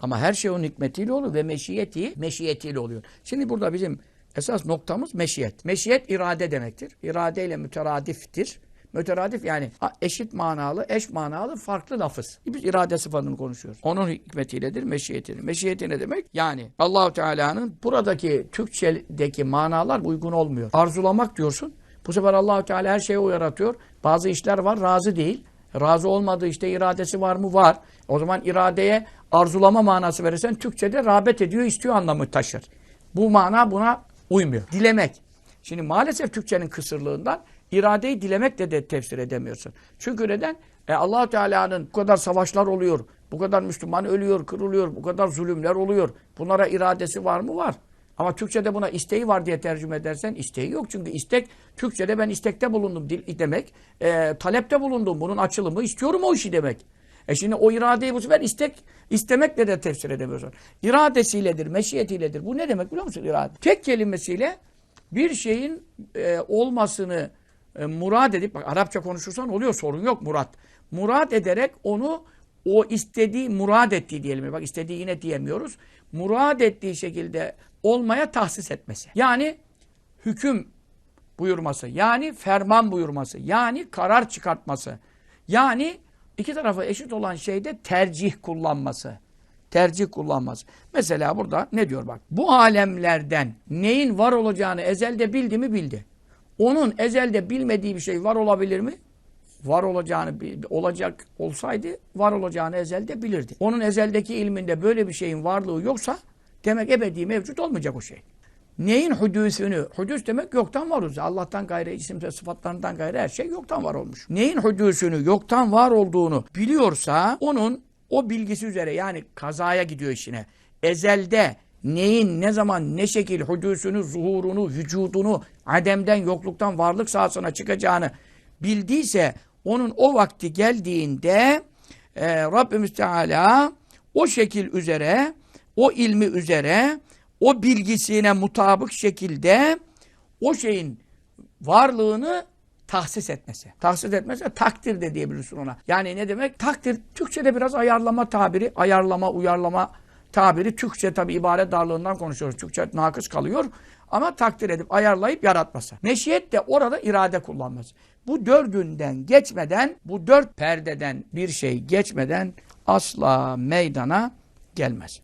Ama her şey onun hikmetiyle oluyor ve meşiyetiyle oluyor. Şimdi burada bizim esas noktamız meşiyet. Meşiyet irade demektir. İradeyle müteradiftir. Müteradif yani eşit manalı, eş manalı farklı lafız. Biz irade sıfatını konuşuyoruz. Onun hikmetiyledir, meşiyetidir. Meşiyeti ne demek? Yani Allah-u Teala'nın buradaki Türkçedeki manalar uygun olmuyor. Arzulamak diyorsun. Bu sefer Allah-u Teala her şeyi o yaratıyor. Bazı işler var, razı değil. Razı olmadığı işte iradesi var mı? Var. O zaman iradeye arzulama manası verirsen Türkçe'de rağbet ediyor, istiyor anlamı taşır. Bu mana buna uymuyor. Dilemek. Şimdi maalesef Türkçenin kısırlığından iradeyi dilemekle de tefsir edemiyorsun. Çünkü neden? Allah-u Teala'nın bu kadar savaşlar oluyor, bu kadar Müslüman ölüyor, kırılıyor, bu kadar zulümler oluyor. Bunlara iradesi var mı? Var. Ama Türkçe'de buna isteği var diye tercüme edersen isteği yok. Çünkü istek, Türkçe'de ben istekte bulundum demek, talepte bulundum. Bunun açılımı istiyorum o işi demek. Şimdi o iradeyi bu sefer istemekle de tefsir edemiyorsun. İradesiyledir, meşiyetiyledir. Bu ne demek biliyor musun irade? Tek kelimesiyle bir şeyin olmasını murad edip, bak Arapça konuşursan oluyor, sorun yok murad. Murad ederek onu o istediği, murad ettiği diyelim. Bak istediği yine diyemiyoruz. Murad ettiği şekilde olmaya tahsis etmesi. Yani hüküm buyurması, yani ferman buyurması, yani karar çıkartması, yani iki tarafı eşit olan şeyde tercih kullanması. Tercih kullanması. Mesela burada ne diyor bak. Bu alemlerden neyin var olacağını ezelde bildi mi bildi. Onun ezelde bilmediği bir şey var olabilir mi? Var olacağını, olacak olsaydı var olacağını ezelde bilirdi. Onun ezeldeki ilminde böyle bir şeyin varlığı yoksa demek ebedi mevcut olmayacak o şey. Neyin hudüsünü, hudüs demek yoktan var olacak. Allah'tan gayrı, isim ve sıfatlarından gayrı her şey yoktan var olmuş. Neyin hudüsünü, yoktan var olduğunu biliyorsa onun o bilgisi üzere yani kazaya gidiyor işine. Ezelde neyin, ne zaman, ne şekil hudüsünü, zuhurunu, vücudunu, ademden, yokluktan varlık sahasına çıkacağını bildiyse onun o vakti geldiğinde Rabbimiz Teala o şekil üzere, o ilmi üzere, o bilgisine mutabık şekilde o şeyin varlığını tahsis etmesi. Tahsis etmesi takdir de diyebilirsin ona. Yani ne demek? Takdir, Türkçe'de biraz ayarlama tabiri, ayarlama, uyarlama tabiri. Türkçe tabi ibare darlığından konuşuyoruz. Türkçe nakıs kalıyor. Ama takdir edip, ayarlayıp yaratması. Meşiyet de orada irade kullanması. Bu dördünden geçmeden, bu dört perdeden bir şey geçmeden asla meydana gelmez.